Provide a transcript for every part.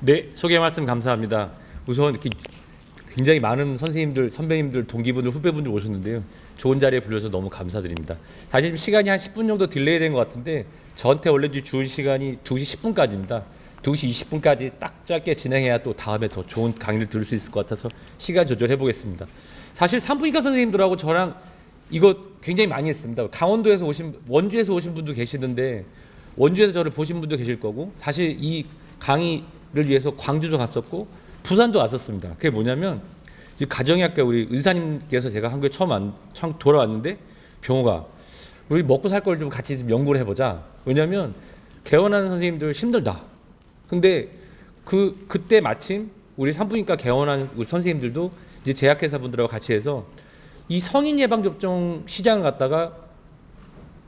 네, 소개 말씀 감사합니다. 우선 이렇게 굉장히 많은 선생님들, 선배님들, 동기분들, 후배분들 오셨는데요. 좋은 자리에 불러서 너무 감사드립니다. 사실 지금 시간이 한 10분 정도 딜레이 된 것 같은데 저한테 원래 준 시간이 2시 10분까지입니다. 2시 20분까지 딱 짧게 진행해야 또 다음에 더 좋은 강의를 들을 수 있을 것 같아서 시간 조절해 보겠습니다. 사실 산부인과 선생님들하고 저랑 이거 굉장히 많이 했습니다. 강원도에서 원주에서 오신 분도 계시던데 원주에서 저를 보신 분도 계실 거고, 사실 이 강의를 위해서 광주도 갔었고 부산도 왔었습니다. 그게 뭐냐면 가정의학과 우리 의사님께서 제가 한국에 처음 돌아왔는데 병호가 우리 먹고 살 걸 좀 같이 좀 연구를 해보자. 왜냐하면 개원하는 선생님들 힘들다. 근데 그때 마침 우리 산부인과 개원하는 우리 선생님들도 이제 제약회사 분들하고 같이 해서 이 성인 예방 접종 시장을 갖다가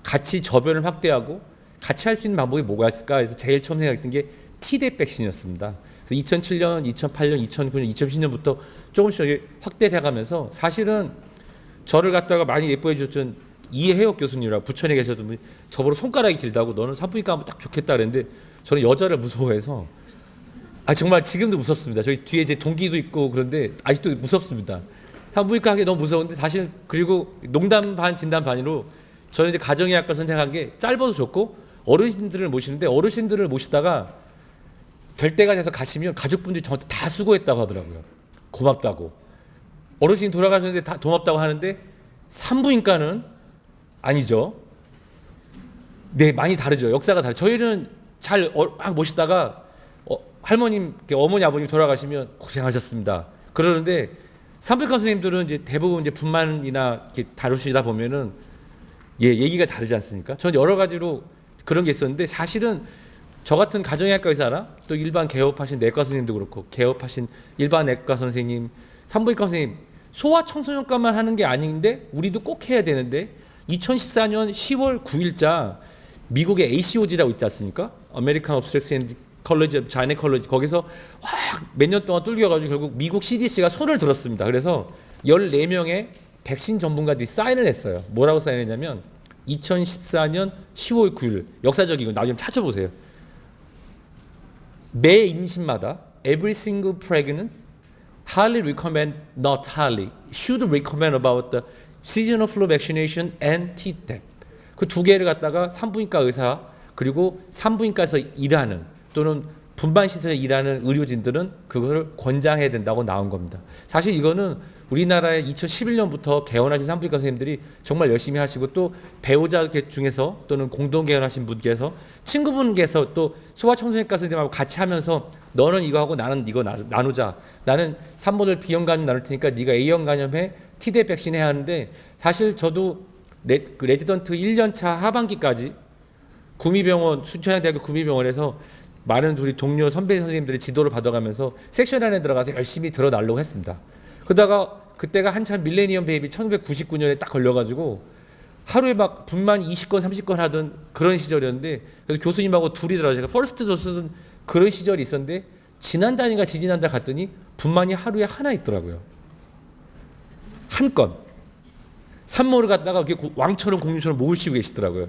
같이 저변을 확대하고 같이 할 수 있는 방법이 뭐가 있을까 해서 제일 처음 생각했던 게 T대 백신이었습니다. 2007년, 2008년, 2009년, 2010년부터 조금씩 확대를 해가면서 사실은 저를 갖다가 많이 예뻐해 주셨던 이혜옥 교수님이라 부천에 계셨던 분이 저보고 손가락이 길다고 너는 산부인과 하면 딱 좋겠다 그랬는데 저는 여자를 무서워해서 정말 지금도 무섭습니다. 저희 뒤에 제 동기도 있고 그런데 아직도 무섭습니다. 산부인과 하기 너무 무서운데 사실 그리고 농담 반 진담 반으로 저는 이제 가정의학과 선택한 게 짧아도 좋고 어르신들을 모시는데 어르신들을 모시다가 될 때가 돼서 가시면 가족분들이 저한테 다 수고했다고 하더라고요. 고맙다고. 어르신이 돌아가셨는데 다 고맙다고 하는데 산부인과는 아니죠. 네, 많이 다르죠. 역사가 다르죠. 저희는 잘 모시다가 할머님, 어머니, 아버님 돌아가시면 고생하셨습니다. 그러는데 산부인과 선생님들은 이제 대부분 이제 분만이나 이렇게 다루시다 보면은 얘기가 다르지 않습니까? 저는 여러 가지로 그런 게 있었는데 사실은 저 같은 가정의학과 의사나 또 일반 개업하신 내과 선생님도 그렇고 개업하신 일반 내과 선생님, 산부인과 선생님 소아청소년과만 하는 게 아닌데 우리도 꼭 해야 되는데 2014년 10월 9일자 미국의 ACOG라고 있지 않습니까? American Obstetrics and College of Gynecology 거기서 몇 년 동안 뚫겨가지고 결국 미국 CDC가 손을 들었습니다. 그래서 14명의 백신 전문가들이 사인을 했어요. 뭐라고 사인했냐면 2014년 10월 9일 역사적이고 나중에 찾아보세요. 매 임신마다 every single pregnant highly recommend, not highly, should recommend about the seasonal flu vaccination and Tdap. 그 두 개를 갖다가 산부인과 의사 그리고 산부인과에서 일하는 또는 분만시설에 일하는 의료진들은 그것을 권장해야 된다고 나온 겁니다. 사실 이거는 우리나라에 2011년부터 개원하신 산부인과 선생님들이 정말 열심히 하시고 또 배우자 중에서 또는 공동 개원하신 분께서 친구분께서 또 소아청소년과 선생님하고 같이 하면서 너는 이거 하고 나는 이거 나누자. 나는 산모들 B형 간염 나눌 테니까 네가 A형 간염해 T대 백신 해야 하는데 사실 저도 레지던트 1년차 하반기까지 구미병원 순천향대학교 구미병원에서 많은 우리 동료 선배 선생님들의 지도를 받아가면서 섹션 안에 들어가서 열심히 들어나려고 했습니다. 그러다가 그때가 한참 밀레니엄 베이비 1999년에 딱 걸려가지고 하루에 막 분만 20건 30건 하던 그런 시절이었는데 그래서 교수님하고 둘이 들어가서 제가 퍼스트 도스는 그런 시절이 있었는데 지난달인가 지지난달 갔더니 분만이 하루에 하나 있더라고요. 한 건. 산모를 갖다가 이렇게 왕처럼 공주처럼 모으시고 계시더라고요.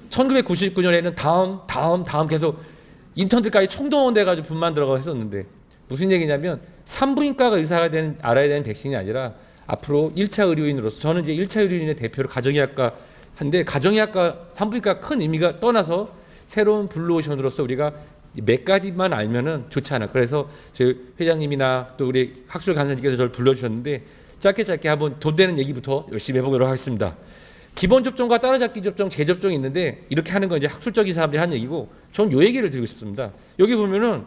1999년에는 다음 계속 인턴들까지 총동원돼가지고 분만 들어가고 했었는데 무슨 얘기냐면 산부인과가 의사가 알아야 되는 백신이 아니라 앞으로 1차 의료인으로서 저는 이제 1차 의료인의 대표로 가정의학과 한데 가정의학과 산부인과 큰 의미가 떠나서 새로운 블루오션으로서 우리가 몇 가지만 알면은 좋지 않아. 그래서 저희 회장님이나 또 우리 학술 간사님께서 저를 불러주셨는데 짧게 한번 돈 되는 얘기부터 열심히 해보도록 하겠습니다. 기본 접종과 따라잡기 접종, 재접종이 있는데 이렇게 하는 건 이제 학술적인 사람들이 하는 얘기고 전 요 얘기를 드리고 싶습니다. 여기 보면은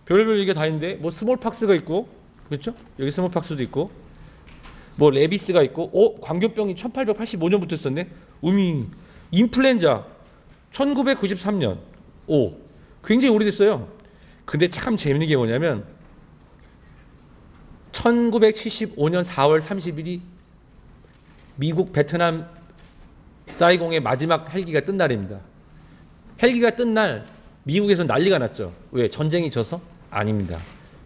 별별 얘기가 다 있는데 뭐 스몰팍스가 있고 그렇죠? 여기 스몰팍스도 있고 뭐 레비스가 있고 광교병이 1885년부터 있었네. 인플루엔자 1993년. 굉장히 오래됐어요. 근데 참 재밌는 게 뭐냐면 1975년 4월 30일이 미국 베트남 사이공의 마지막 헬기가 뜬 날입니다. 헬기가 뜬 날 미국에서 난리가 났죠. 왜? 전쟁이 져서? 아닙니다.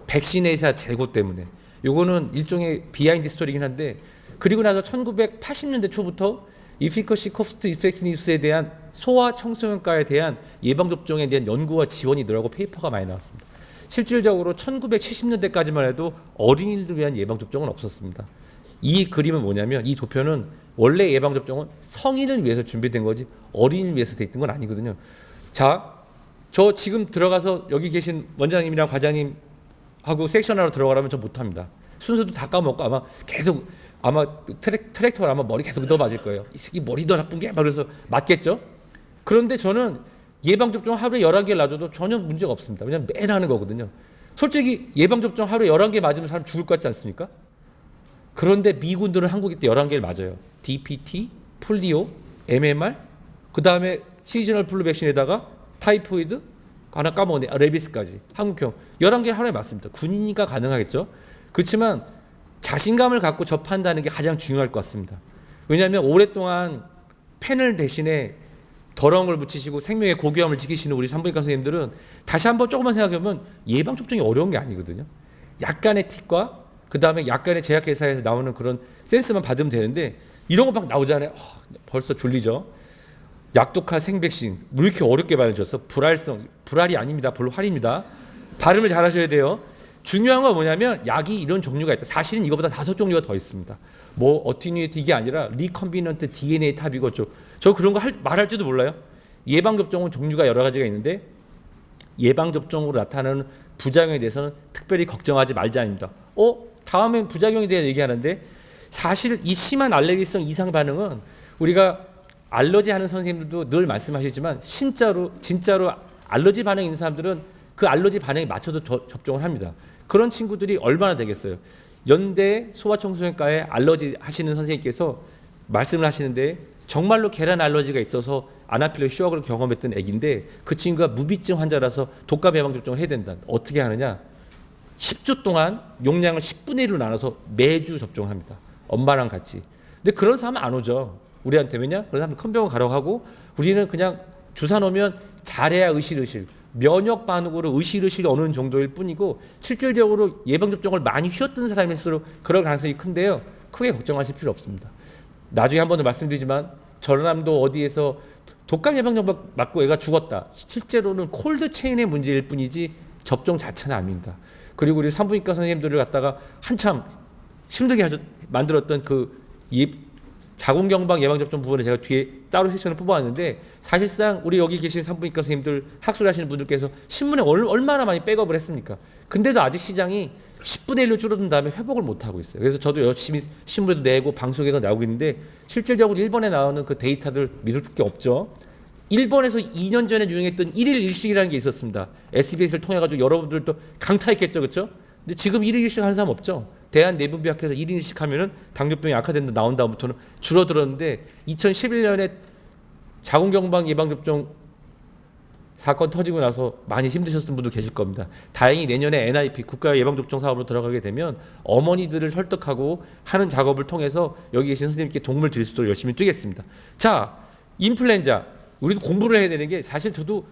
백신의사 재고 때문에. 요거는 일종의 비하인드 스토리긴 한데 그리고 나서 1980년대 초부터 이피커시 코스트 이펙티니스에 대한 소아 청소년과에 대한 예방접종에 대한 연구와 지원이 늘어나고 페이퍼가 많이 나왔습니다. 실질적으로 1970년대까지만 해도 어린이들을 위한 예방접종은 없었습니다. 이 그림은 뭐냐면 이 도표는 원래 예방접종은 성인을 위해서 준비된 거지 어린이를 위해서 돼 있는 건 아니거든요. 자, 저 지금 들어가서 여기 계신 원장님이랑 과장님하고 섹션하러 들어가라면 저 못합니다. 순서도 다 까먹고 아마 트랙터를 아마 머리 계속 넣어 맞을 거예요. 이 새끼 머리 더 나쁜 게 막 그래서 맞겠죠. 그런데 저는 예방접종 하루에 11개 놔줘도 전혀 문제가 없습니다. 왜냐하면 매일 하는 거거든요. 솔직히 예방접종 하루에 11개 맞으면 사람 죽을 것 같지 않습니까? 그런데 미군들은 한국에 때 11개를 맞아요. DPT, 폴리오, MMR, 그 다음에 시즈널 플루 백신에다가 타이포이드, 하나 까먹었네, 레비스까지 한국형 11개 하루에 맞습니다. 군인이니까 가능하겠죠. 그렇지만 자신감을 갖고 접한다는 게 가장 중요할 것 같습니다. 왜냐하면 오랫동안 펜을 대신에 더러운 걸 붙이시고 생명의 고귀함을 지키시는 우리 산부인과 선생님들은 다시 한번 조금만 생각해보면 예방접종이 어려운 게 아니거든요. 약간의 팁과 그 다음에 약간의 제약회사에서 나오는 그런 센스만 받으면 되는데 이런 거 막 나오잖아요. 벌써 졸리죠. 약독화 생백신 왜 이렇게 어렵게 발음해줬어? 불알이 아닙니다. 불활입니다. 발음을 잘 하셔야 돼요. 중요한 건 뭐냐면 약이 이런 종류가 있다. 사실은 이거보다 5종류가 더 있습니다. 뭐 어티뉴에이트 이게 아니라 리컨비넌트 DNA 탑이고 저 그런 거 말할 줄도 몰라요. 예방접종은 종류가 여러 가지가 있는데 예방접종으로 나타나는 부작용에 대해서는 특별히 걱정하지 말자입니다. 다음엔 부작용에 대해 얘기하는데 사실 이 심한 알레르기성 이상 반응은 우리가 알러지 하는 선생님들도 늘 말씀하시지만 진짜로 알러지 반응 있는 사람들은 그 알러지 반응에 맞춰도 접종을 합니다. 그런 친구들이 얼마나 되겠어요. 연대 소아청소년과에 알러지 하시는 선생님께서 말씀을 하시는데 정말로 계란 알러지가 있어서 아나필로시 쇼크를 경험했던 애기인데 그 친구가 무비증 환자라서 독감 예방접종을 해야 된다. 어떻게 하느냐. 10주 동안 용량을 10분의 1로 나눠서 매주 접종합니다. 엄마랑 같이. 근데 그런 사람은 안 오죠. 우리한테. 왜냐? 그런 사람은 큰 병원 가라고 하고 우리는 그냥 주사 놓으면 잘해야 으실으실. 면역 반응으로 으실으실 어느 정도일 뿐이고 실질적으로 예방접종을 많이 쉬었던 사람일수록 그럴 가능성이 큰데요. 크게 걱정하실 필요 없습니다. 나중에 한 번 더 말씀드리지만 전남도 어디에서 독감 예방접종 맞고 애가 죽었다. 실제로는 콜드 체인의 문제일 뿐이지 접종 자체는 아닙니다. 그리고 우리 산부인과 선생님들을 갖다가 한참 힘들게 만들었던 그 자궁경방 예방접종 부분을 제가 뒤에 따로 세션을 뽑아왔는데 사실상 우리 여기 계신 산부인과 선생님들 학술하시는 분들께서 신문에 얼마나 많이 백업을 했습니까? 근데도 아직 시장이 10분의 1로 줄어든 다음에 회복을 못하고 있어요. 그래서 저도 열심히 신문에도 내고 방송에도 나오고 있는데 실질적으로 일본에 나오는 그 데이터들 믿을 게 없죠. 일본에서 2년 전에 유행했던 1일 1식이라는 게 있었습니다. SBS를 통해 가지고 여러분들도 강타했겠죠. 그렇죠? 근데 지금 1일 1식 하는 사람 없죠. 대한내분비학회에서 1일 1식 하면은 당뇨병이 악화된다 나온 다음부터는 줄어들었는데 2011년에 자궁경방 예방접종 사건 터지고 나서 많이 힘드셨던 분들 계실 겁니다. 다행히 내년에 NIP 국가 예방접종 사업으로 들어가게 되면 어머니들을 설득하고 하는 작업을 통해서 여기 계신 선생님께 도움을 드릴 수 있도록 열심히 뛰겠습니다. 자, 인플루엔자 우리도 공부를 해야 되는 게 사실 저도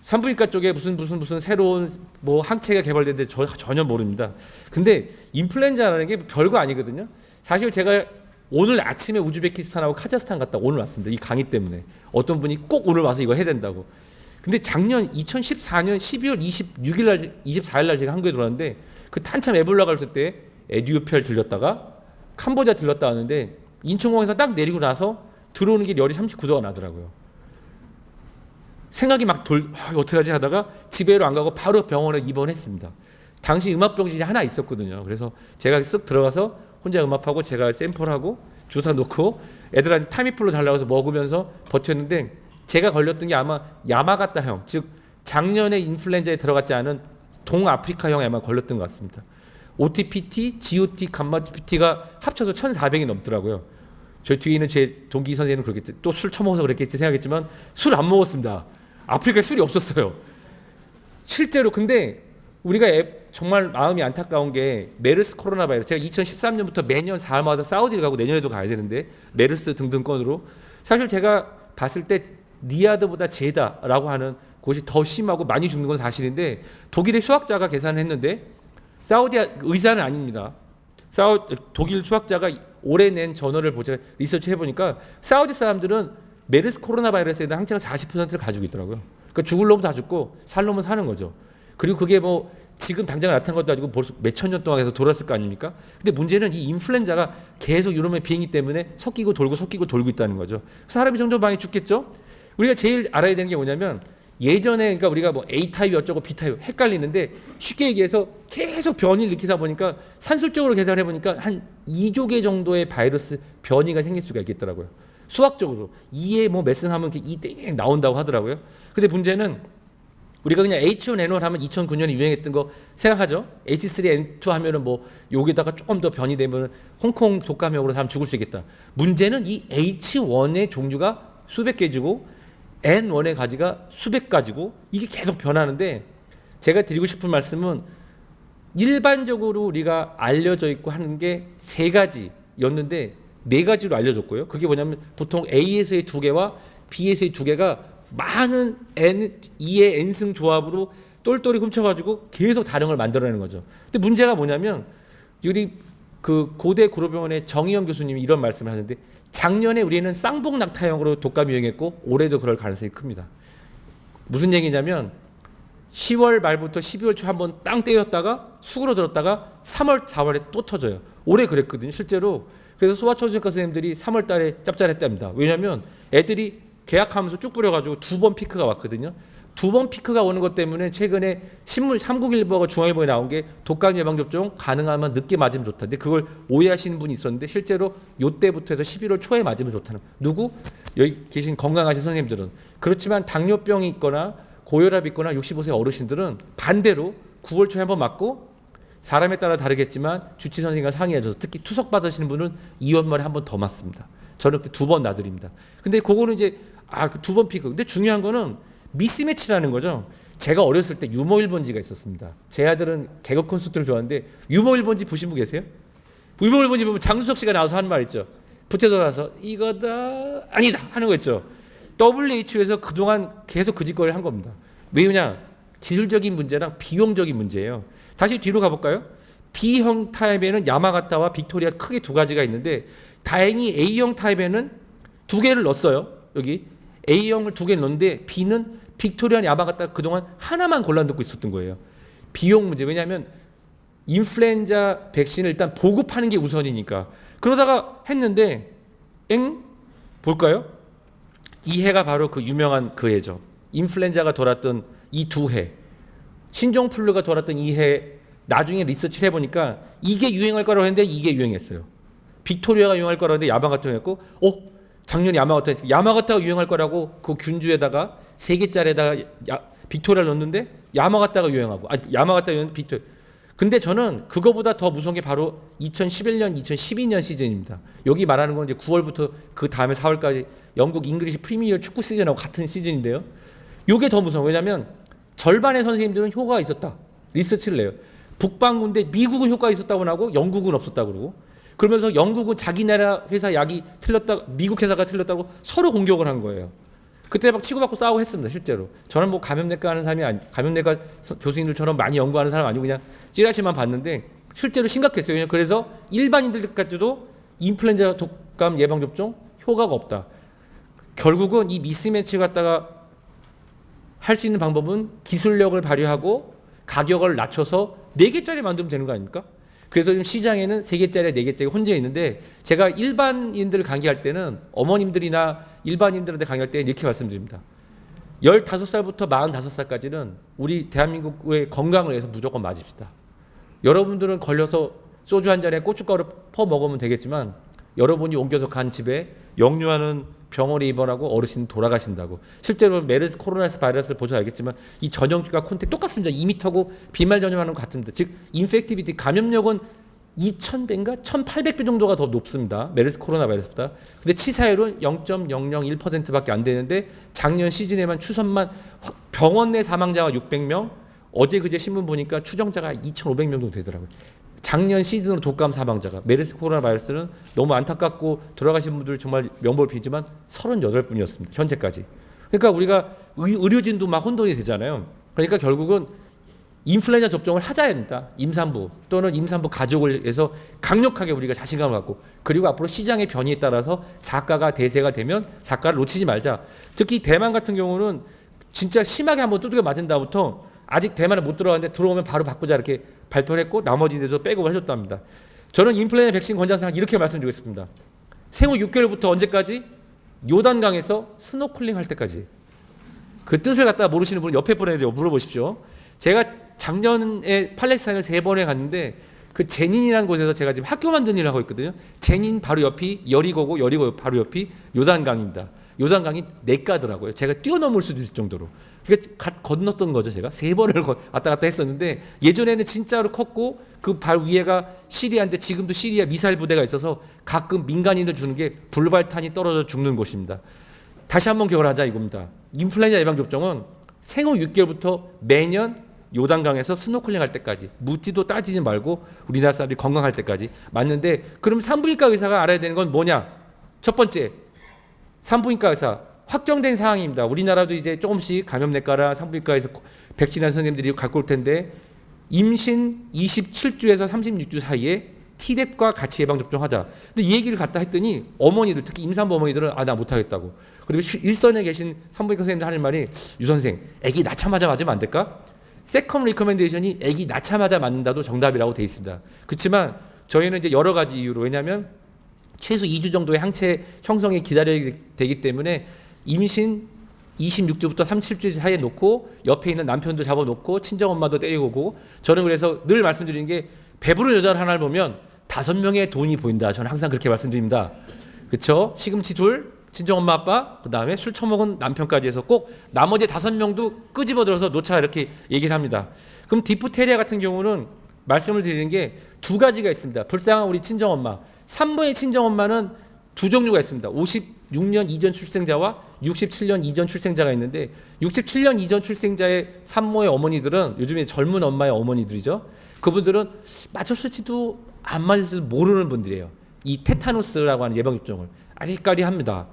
산부인과 쪽에 무슨 새로운 뭐 항체가 개발됐는데 전혀 모릅니다. 근데 인플루엔자라는 게 별거 아니거든요. 사실 제가 오늘 아침에 우즈베키스탄하고 카자흐스탄 갔다 오늘 왔습니다. 이 강의 때문에 어떤 분이 꼭 오늘 와서 이거 해야 된다고. 근데 작년 2014년 12월 26일 날 24일 날 제가 한국에 들어왔는데 그 한참 에볼라가 있을 때 에디오피아를 들렸다가 캄보디아 들렸다 왔는데 인천공항에서 딱 내리고 나서 들어오는 게 열이 39도가 나더라고요. 생각이 막 어떻게 하지 하다가 집에로 안 가고 바로 병원에 입원했습니다. 당시 음압병실이 하나 있었거든요. 그래서 제가 쓱 들어가서 혼자 음압하고 제가 샘플하고 주사 놓고 애들한테 타미플로 달라고 해서 먹으면서 버텼는데 제가 걸렸던 게 아마 야마가타형, 즉 작년에 인플루엔자에 들어갔지 않은 동아프리카형에 아마 걸렸던 것 같습니다. OTPT, GOT, 감마PT가 합쳐서 1,400이 넘더라고요. 저 뒤에 있는 제 동기 선생님은 그렇겠지. 또 술 처먹어서 그랬겠지 생각했지만 술 안 먹었습니다. 아프리카에 술이 없었어요. 실제로. 근데 우리가 정말 마음이 안타까운 게 메르스 코로나 바이러스. 제가 2013년부터 매년 4월마다 사우디를 가고 내년에도 가야 되는데 메르스 등등 건으로 사실 제가 봤을 때 리야드보다 제다라고 하는 곳이 더 심하고 많이 죽는 건 사실인데 독일의 수학자가 계산을 했는데 사우디 의사는 아닙니다. 독일 수학자가 올해 낸 저널을 리서치 해보니까 사우디 사람들은 메르스 코로나 바이러스에 대한 항체가 40%를 가지고 있더라고요. 그러니까 죽을 놈은 다 죽고 살 놈은 사는 거죠. 그리고 그게 뭐 지금 당장 나타난 것도 아니고 벌써 몇천 년 동안 계속 돌았을 거 아닙니까? 근데 문제는 이 인플루엔자가 계속 이러면 비행기 때문에 섞이고 돌고 있다는 거죠. 사람이 점점 많이 죽겠죠? 우리가 제일 알아야 되는 게 뭐냐면 예전에 그러니까 우리가 뭐 A 타입이 어쩌고 B 타입 헷갈리는데 쉽게 얘기해서 계속 변이를 일으키다 보니까 산술적으로 계산해 보니까 한 2조 개 정도의 바이러스 변이가 생길 수가 있겠더라고요. 수학적으로 2에 뭐 몇 승하면 2땡 나온다고 하더라고요. 근데 문제는 우리가 그냥 H1N1 하면 2009년에 유행했던 거 생각하죠? H3N2 하면은 뭐 여기다가 조금 더 변이되면 홍콩 독감염으로 사람 죽을 수 있겠다. 문제는 이 H1의 종류가 수백 개지고 N1의 가지가 수백 가지고 이게 계속 변하는데 제가 드리고 싶은 말씀은 일반적으로 우리가 알려져 있고 하는 게 세 가지였는데 네 가지로 알려졌고요. 그게 뭐냐면 보통 A에서의 두 개와 B에서의 두 개가 많은 N2의 N승 조합으로 똘똘이 훔쳐가지고 계속 다른 걸 만들어내는 거죠. 근데 문제가 뭐냐면 우리 그 고대 고려병원의 정의영 교수님이 이런 말씀을 하는데 작년에 우리는 쌍복 낙타형으로 독감이 유행했고 올해도 그럴 가능성이 큽니다. 무슨 얘기냐면 10월 말부터 12월 초 한번 땅 때렸다가 수그러들었다가 3월 4월에 또 터져요. 올해 그랬거든요. 실제로. 그래서 소아초등과 선생님들이 3월 달에 짭짤했답니다. 왜냐하면 애들이 계약하면서 쭉 뿌려가지고 두 번 피크가 왔거든요. 두 번 피크가 오는 것 때문에 최근에 신문 삼국일보하고 중앙일보에 나온 게 독감 예방접종 가능하면 늦게 맞으면 좋다. 근데 그걸 오해하시는 분이 있었는데 실제로 요때부터 해서 11월 초에 맞으면 좋다는. 누구? 여기 계신 건강하신 선생님들은. 그렇지만 당뇨병이 있거나 고혈압이 있거나 65세 어르신들은 반대로 9월 초에 한번 맞고 사람에 따라 다르겠지만 주치 선생님과 상의해줘서 특히 투석 받으시는 분은 2월 말에 한 번 더 맞습니다. 저는 그때 두 번 놔드립니다. 근데 그거는 이제 두 번 피크. 근데 중요한 거는 미스매치라는 거죠. 제가 어렸을 때 유머 1번지가 있었습니다. 제 아들은 개그 콘서트를 좋아하는데 유머 1번지 보신 분 계세요? 유머 1번지 보면 장수석 씨가 나와서 하는 말 있죠. 붙여서 나서 이거다 아니다 하는 거 있죠. WHO에서 그동안 계속 그 짓거리를 한 겁니다. 왜냐? 기술적인 문제랑 비용적인 문제예요. 다시 뒤로 가볼까요? B형 타입에는 야마가타와 빅토리아 크게 두 가지가 있는데 다행히 A형 타입에는 두 개를 넣었어요. 여기 A형을 두 개를 넣었는데 B는 빅토리아 야마가타 그동안 하나만 골라놓고 있었던 거예요. 비용 문제. 왜냐하면 인플루엔자 백신을 일단 보급하는 게 우선이니까. 그러다가 했는데 볼까요? 이 해가 바로 그 유명한 그 해죠. 인플루엔자가 돌았던 이 두 해. 신종플루가 돌았던 이 해. 나중에 리서치를 해보니까 이게 유행할 거라고 했는데 이게 유행했어요. 빅토리아가 유행할 거라고 했는데 야마가타 유행했고 작년에 야마가타가 유행할 거라고 그 균주에다가 3개짜리에다가 빅토리아를 넣었는데 야마가타가 유행하고 야마가타 유행 빅토리아. 근데 저는 그거보다 더 무서운 게 바로 2011년, 2012년 시즌입니다. 여기 말하는 건 이제 9월부터 그 다음에 4월까지 영국 잉글리시 프리미어 축구 시즌하고 같은 시즌인데요. 이게 더 무서워요. 왜냐하면 절반의 선생님들은 효과가 있었다. 리서치를 내요. 북반구인데 미국은 효과가 있었다고 하고 영국은 없었다고 그러고 그러면서 영국은 자기 나라 회사 약이 틀렸다, 미국 회사가 틀렸다고 서로 공격을 한 거예요. 그때 막 치고받고 싸우고 했습니다. 실제로. 저는 뭐 감염내과 하는 사람이 감염내과 교수님들처럼 많이 연구하는 사람 아니고 그냥 찌라시만 봤는데 실제로 심각했어요. 그래서 일반인들까지도 인플루엔자 독감 예방접종 효과가 없다. 결국은 이 미스매치 갖다가 할 수 있는 방법은 기술력을 발휘하고 가격을 낮춰서 4개짜리 만들면 되는 거 아닙니까? 그래서 지금 시장에는 3개짜리, 4개짜리 혼자 있는데 제가 일반인들 강의할 때는 어머님들이나 일반인들한테 강의할 때 이렇게 말씀드립니다. 15살부터 45살까지는 우리 대한민국의 건강을 위해서 무조건 맞읍시다. 여러분들은 걸려서 소주 한 잔에 고춧가루 퍼 먹으면 되겠지만 여러분이 옮겨서 간 집에 역류하는 병원에 입원하고 어르신 돌아가신다고. 실제로 메르스 코로나스 바이러스를 보셔서 알겠지만 이 전염기가 콘택 똑같습니다. 2m고 비말 전염하는 것 같습니다. 즉 인펙티비티 감염력은 2,100인가 1,800배 정도가 더 높습니다. 메르스 코로나 바이러스보다. 근데 치사율은 0.001%밖에 안 되는데 작년 시즌에만 추산만 병원 내 사망자가 600명, 어제 그제 신문 보니까 추정자가 2,500명 정도 되더라고요. 작년 시즌으로 독감 사망자가 메르스 코로나 바이러스는 너무 안타깝고 돌아가신 분들 정말 명복을 빌지만 38분이었습니다. 현재까지. 그러니까 우리가 의료진도 막 혼돈이 되잖아요. 그러니까 결국은 인플루엔자 접종을 하자 합니다. 임산부 또는 임산부 가족을 해서 강력하게 우리가 자신감을 갖고 그리고 앞으로 시장의 변이에 따라서 사가가 대세가 되면 사가를 놓치지 말자. 특히 대만 같은 경우는 진짜 심하게 한번 두들겨 맞은 다음부터 아직 대만에 못 들어갔는데 들어오면 바로 바꾸자 이렇게 발표를 했고 나머지 데도 백업을 해줬다 합니다. 저는 인플루엔자 백신 권장상 이렇게 말씀드리고 있습니다. 생후 6개월부터 언제까지? 요단강에서 스노클링 할 때까지. 그 뜻을 갖다 모르시는 분은 옆에 분에게 물어보십시오. 제가 작년에 팔레스타인을 3번에 갔는데 그 제닌이라는 곳에서 제가 지금 학교 만드는 일을 하고 있거든요. 제닌 바로 옆이 여리고고 여리고 바로 옆이 요단강입니다. 요단강이 내가더라고요. 제가 뛰어넘을 수도 있을 정도로. 그러니까 건넜던 거죠. 제가 3번을 왔다 갔다 했었는데 예전에는 진짜로 컸고 그 발 위에가 시리아인데 지금도 시리아 미사일 부대가 있어서 가끔 민간인들 주는 게 불발탄이 떨어져 죽는 곳입니다. 다시 한번 기억을 하자 이겁니다. 인플루엔자 예방접종은 생후 6개월부터 매년 요단강에서 스노클링 할 때까지 묻지도 따지지 말고 우리나라 사람들이 건강할 때까지 맞는데 그럼 산부인과 의사가 알아야 되는 건 뭐냐? 첫 번째 산부인과 의사 확정된 사항입니다. 우리나라도 이제 조금씩 감염내과라 산부인과에서 백신한 선생님들이 갖고 올 텐데 임신 27주에서 36주 사이에 T뎁과 같이 예방접종하자. 근데 이 얘기를 갖다 했더니 어머니들 특히 임산부 어머니들은 나 못하겠다고. 그리고 일선에 계신 산부인과 선생님들 하는 말이 유 선생 애기 낳자마자 맞으면 안 될까? 세컨 리커멘데이션이 애기 낳자마자 맞는다도 정답이라고 돼 있습니다. 그렇지만 저희는 이제 여러 가지 이유로 왜냐하면 최소 2주 정도의 항체 형성이 기다려야 되기 때문에 임신 26주부터 37주 사이에 놓고 옆에 있는 남편도 잡아놓고 친정엄마도 때리고 오고 저는 그래서 늘 말씀드리는 게 배부른 여자를 하나를 보면 5명의 돈이 보인다. 저는 항상 그렇게 말씀드립니다. 그렇죠? 시금치 둘, 친정엄마 아빠, 그 다음에 술 처먹은 남편까지 해서 꼭 나머지 5명도 끄집어들어서 놓자 이렇게 얘기를 합니다. 그럼 디프테리아 같은 경우는 말씀을 드리는 게 2가지가 있습니다. 불쌍한 우리 친정엄마. 산모의 친정엄마는 2종류가 있습니다. 56년 이전 출생자와 67년 이전 출생자가 있는데 67년 이전 출생자의 산모의 어머니들은 요즘에 젊은 엄마의 어머니들이죠. 그분들은 맞았을지도 안 맞을지도 모르는 분들이에요. 이 테타누스라고 하는 예방접종을 아리까리합니다.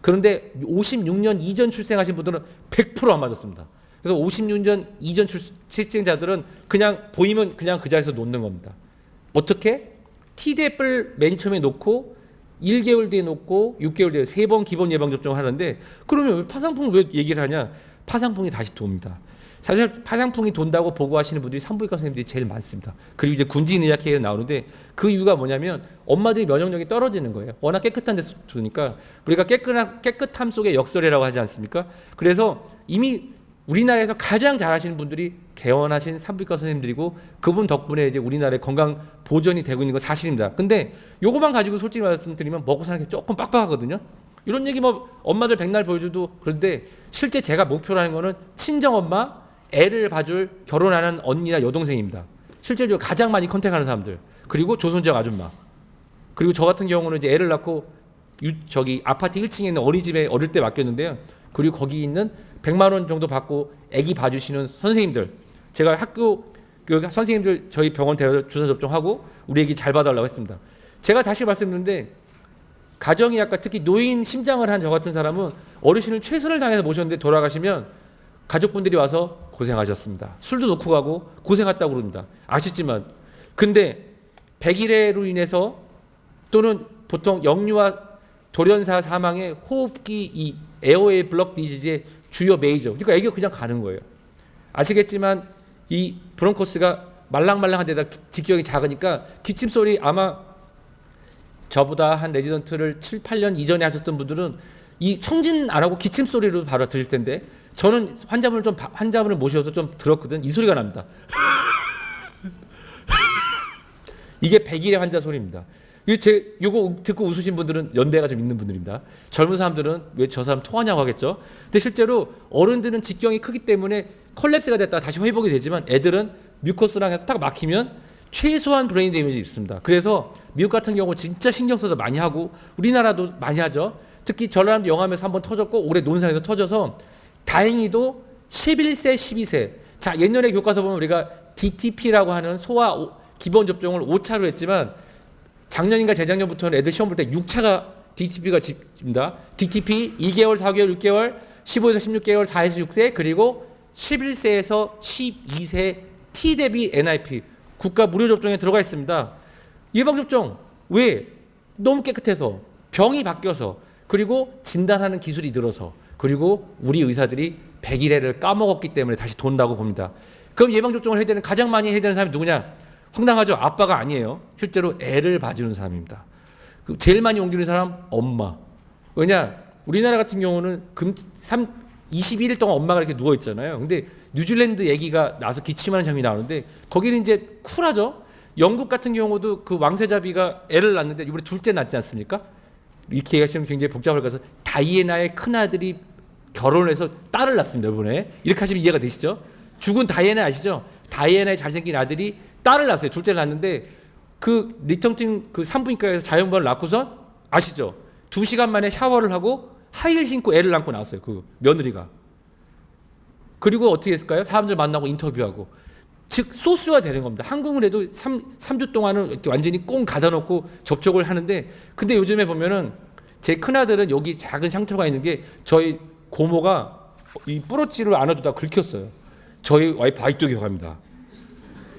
그런데 56년 이전 출생하신 분들은 100%안 맞았습니다. 그래서 56년 이전 출생자들은 그냥 보이면 그냥 그 자리에서 놓는 겁니다. 어떻게? T뎁을 맨 처음에 놓고 1개월 뒤에 놓고 6개월 뒤에 3번 기본 예방접종을 하는데 그러면 파상풍을 왜 얘기를 하냐? 파상풍이 다시 돕니다. 사실 파상풍이 돈다고 보고하시는 분들이 산부인과 선생님들이 제일 많습니다. 그리고 이제 군진의학회에 나오는데 그 이유가 뭐냐면 엄마들이 면역력이 떨어지는 거예요. 워낙 깨끗한 데서 주니까 우리가 깨끗함 속의 역설이라고 하지 않습니까? 그래서 이미 우리나라에서 가장 잘하시는 분들이 개원하신 산부인과 선생님들이고 그분 덕분에 이제 우리나라의 건강 보존이 되고 있는 건 사실입니다. 근데 요거만 가지고 솔직히 말씀드리면 먹고 사는 게 조금 빡빡하거든요. 이런 얘기 뭐 엄마들 백날 보여줘도 그런데 실제 제가 목표라는 거는 친정엄마, 애를 봐줄 결혼하는 언니나 여동생입니다. 실제로 가장 많이 컨택하는 사람들. 그리고 조선족 아줌마. 그리고 저 같은 경우는 이제 애를 낳고 저기 아파트 1층에 있는 어린이집에 어릴 때 맡겼는데요. 그리고 거기 있는 100만 원 정도 받고 아기 봐주시는 선생님들. 제가 학교 교육 선생님들 저희 병원 데려다 주사 접종하고 우리 아기 잘 봐달라고 했습니다. 제가 다시 말씀드리는데 가정이 아까 특히 노인 심장을 한 저 같은 사람은 어르신을 최선을 다해서 모셨는데 돌아가시면 가족분들이 와서 고생하셨습니다. 술도 놓고 가고 고생했다고 그럽니다. 아쉽지만 근데 백일해로 인해서 또는 보통 역류와 돌연사 사망의 호흡기 이 에어웨이 블록 디지즈의 주요 메이저. 그러니까 애기가 그냥 가는 거예요. 아시겠지만 이 브론코스가 말랑말랑한 데다 직경이 작으니까 기침 소리 아마 저보다 한 레지던트를 7, 8년 이전에 하셨던 분들은 이 청진 안 하고 기침 소리로 바로 들릴 텐데 저는 환자분을 모셔서 좀 들었거든. 이 소리가 납니다. 이게 100일의 환자 소리입니다. 요거 듣고 웃으신 분들은 연배가 좀 있는 분들입니다. 젊은 사람들은 왜 저 사람 토하냐고 하겠죠. 근데 실제로 어른들은 직경이 크기 때문에 콜랩스가 됐다가 다시 회복이 되지만 애들은 뮤코스랑 해서 딱 막히면 최소한 브레인 데미지 있습니다. 그래서 미국 같은 경우 진짜 신경 써서 많이 하고 우리나라도 많이 하죠. 특히 전라남도 영암에서 한번 터졌고 올해 논산에서 터져서 다행히도 11세, 12세. 자, 옛날에 교과서 보면 우리가 DTP라고 하는 소아 기본 접종을 5차로 했지만 작년인가 재작년부터는 애들 시험 볼 때 6차가 DTP가 집니다. DTP 2개월, 4개월, 6개월, 15에서 16개월, 4에서 6세, 그리고 11세에서 12세 T대비 NIP 국가 무료 접종에 들어가 있습니다. 예방접종 왜? 너무 깨끗해서 병이 바뀌어서 그리고 진단하는 기술이 늘어서 그리고 우리 의사들이 100일해를 까먹었기 때문에 다시 돈다고 봅니다. 그럼 예방접종을 해야 되는 가장 많이 해야 되는 사람이 누구냐? 황당하죠. 아빠가 아니에요. 실제로 애를 봐주는 사람입니다. 제일 많이 옮기는 사람 엄마. 왜냐? 우리나라 같은 경우는 21일 동안 엄마가 이렇게 누워 있잖아요. 근데 뉴질랜드 얘기가 나서 기침하는 장면이 나오는데 거기는 이제 쿨하죠. 영국 같은 경우도 그 왕세자비가 애를 낳는데 이번에 둘째 낳지 않습니까? 이렇게 얘기하시면 굉장히 복잡할 것 같아서 다이애나의 큰아들이 결혼해서 딸을 낳습니다. 이번에 이렇게 하시면 이해가 되시죠? 죽은 다이애나 아시죠? 다이애나의 잘생긴 아들이 딸을 낳았어요. 둘째를 낳았는데 그 리턴팅 그 산부인과에서 자연분을 낳고선 아시죠? 2시간 만에 샤워를 하고 하이힐 신고 애를 안고 나왔어요. 그 며느리가. 그리고 어떻게 했을까요? 사람들 만나고 인터뷰하고. 즉 소수화 되는 겁니다. 한국은 해도 3주 동안은 이렇게 완전히 꽁 가둬놓고 접촉을 하는데 근데 요즘에 보면은 제 큰아들은 여기 작은 상처가 있는 게 저희 고모가 이 뿌러치를 안아주다 긁혔어요. 저희 와이프 아직도 기억합니다.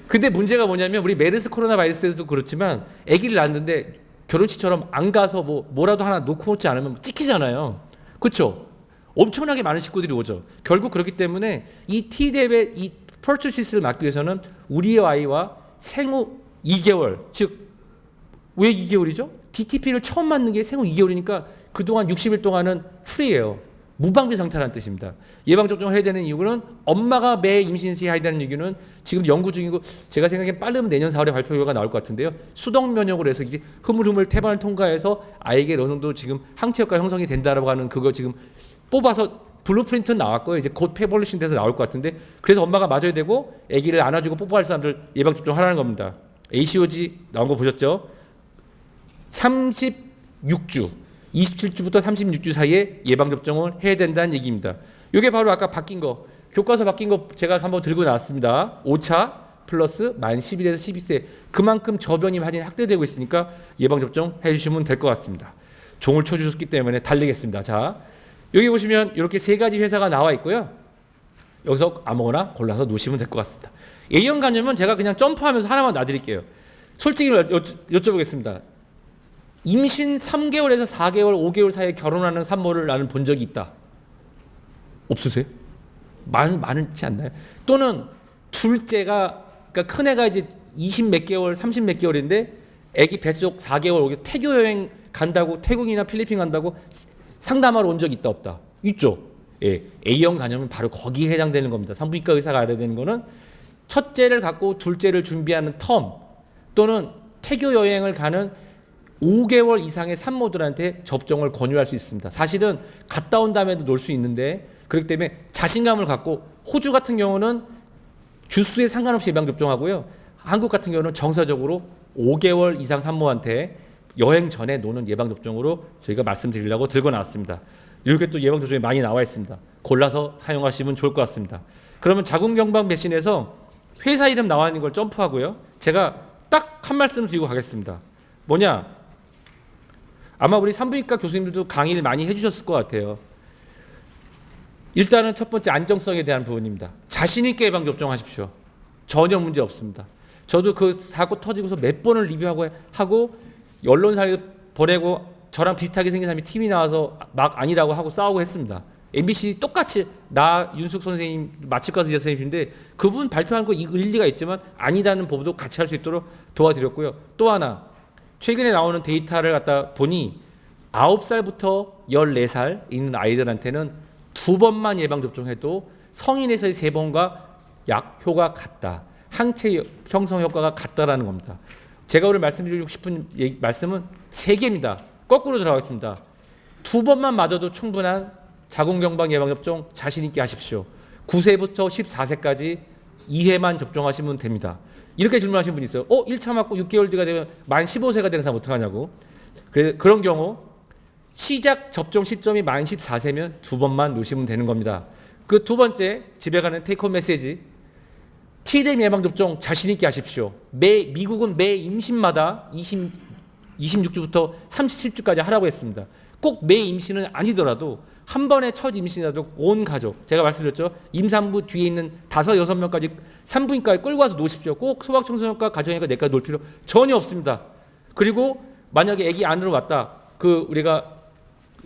근데 문제가 뭐냐면 우리 메르스 코로나 바이러스에서도 그렇지만 아기를 낳았는데 결혼식처럼 안 가서 뭐라도 하나 놓고 오지 않으면 찍히잖아요. 그렇죠? 엄청나게 많은 식구들이 오죠. 결국 그렇기 때문에 이 T대의 이 퍼투시스를 막기 위해서는 우리 아이와 생후 2개월, 즉 왜 2개월이죠? DTP를 처음 맞는 게 생후 2개월이니까 그동안 60일 동안은 프리예요. 무방비 상태라는 뜻입니다. 예방접종을 해야 되는 이유는 엄마가 매 임신 시에 해야 되는 이유는 지금 연구 중이고 제가 생각엔 빠르면 내년 4월에 발표 결과가 나올 것 같은데요. 수동 면역으로 해서 이제 흐물흐물 태반을 통과해서 아이에게 어느 정도 지금 항체 효과 형성이 된다라고 하는 그거 지금 뽑아서 블루프린트는 나왔고요. 이제 곧 패블리싱 돼서 나올 것 같은데 그래서 엄마가 맞아야 되고 아기를 안아주고 뽀뽀할 사람들 예방접종 하라는 겁니다. ACOG 나온 거 보셨죠? 36주 27주부터 36주 사이에 예방접종을 해야 된다는 얘기입니다. 이게 바로 아까 바뀐 거 교과서 바뀐 거 제가 한번 들고 나왔습니다. 5차 플러스 만 11에서 12세 그만큼 저변이 많이 확대되고 있으니까 예방접종 해주시면 될 것 같습니다. 종을 쳐주셨기 때문에 달리겠습니다. 자 여기 보시면 이렇게 세 가지 회사가 나와 있고요. 여기서 아무거나 골라서 놓으시면 될 것 같습니다. A형 간염은 제가 그냥 점프하면서 하나만 놔드릴게요. 솔직히 여쭤보겠습니다. 임신 3개월에서 4개월, 5개월 사이에 결혼하는 산모를 나는 본 적이 있다. 없으세요? 많지 않나요? 또는 둘째가 그러니까 큰 애가 이제 20 몇 개월, 30 몇 개월인데 아기 뱃속 4개월, 5개월 태교 여행 간다고 태국이나 필리핀 간다고 상담하러 온 적이 있다 없다? 있죠. 예, A형 간염은 바로 거기에 해당되는 겁니다. 산부인과 의사가 알아야 되는 거는 첫째를 갖고 둘째를 준비하는 텀 또는 태교 여행을 가는 5개월 이상의 산모들한테 접종을 권유할 수 있습니다. 사실은 갔다 온 다음에도 놀 수 있는데 그렇기 때문에 자신감을 갖고 호주 같은 경우는 주수에 상관없이 예방접종하고요. 한국 같은 경우는 정서적으로 5개월 이상 산모한테 여행 전에 노는 예방접종으로 저희가 말씀드리려고 들고 나왔습니다. 이렇게 또 예방접종이 많이 나와 있습니다. 골라서 사용하시면 좋을 것 같습니다. 그러면 자궁경방 백신에서 회사 이름 나와 있는 걸 점프하고요. 제가 딱 한 말씀 드리고 가겠습니다. 뭐냐? 아마 우리 산부인과 교수님들도 강의를 많이 해주셨을 것 같아요. 일단은 첫 번째 안정성에 대한 부분입니다. 자신 있게 예방접종하십시오. 전혀 문제 없습니다. 저도 그 사고 터지고서 몇 번을 리뷰하고 언론사에 보내고 저랑 비슷하게 생긴 사람이 TV 나와서 막 아니라고 하고 싸우고 했습니다. MBC 똑같이 나 윤숙 선생님 마취과 의사 선생님인데 그분 발표한 거 일리가 있지만 아니라는 보도도 같이 할 수 있도록 도와드렸고요. 또 하나 최근에 나오는 데이터를 갖다 보니 9살부터 14살 있는 아이들한테는 2번만 예방접종해도 성인에서의 3번과 약효가 같다. 항체 형성 효과가 같다라는 겁니다. 제가 오늘 말씀드리고 싶은 말씀은 3개입니다. 거꾸로 들어가겠습니다. 2번만 맞아도 충분한 자궁경방 예방접종 자신 있게 하십시오. 9세부터 14세까지 2회만 접종하시면 됩니다. 이렇게 질문하시는 분이 있어요. 1차 맞고 6개월 뒤가 되면 만 15세가 되는 사람 어떡하냐고. 그런 경우 시작 접종 시점이 만 14세면 2번만 놓으시면 되는 겁니다. 그 두 번째 집에 가는 테이크홈 메시지. T댐 예방접종 자신 있게 하십시오. 미국은 매 임신마다 26주부터 37주까지 하라고 했습니다. 꼭 매 임신은 아니더라도 한 번의 첫 임신이라도 온 가족, 제가 말씀드렸죠. 임산부 뒤에 있는 5, 6명까지 산부인과에 끌고 와서 놓으십시오. 꼭 소아청소년과 가정의과 내과에 놓을 필요 전혀 없습니다. 그리고 만약에 아기 안으로 왔다. 우리가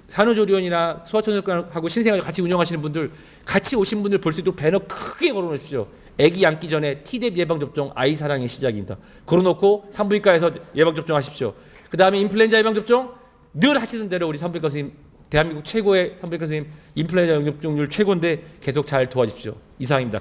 산후조리원이나 소아청소년과하고 신생아 같이 운영하시는 분들 같이 오신 분들 볼 수 있도록 배너 크게 걸어놓으십시오. 아기 안기 전에 T대 예방접종 아이 사랑의 시작입니다. 걸어놓고 산부인과에서 예방접종하십시오. 그 다음에 인플루엔자 예방접종 늘 하시던 대로 우리 산부인과 선생님 대한민국 최고의 산부인과 선생님 인플루엔자 예방접종률 최고인데 계속 잘 도와주십시오. 이상입니다.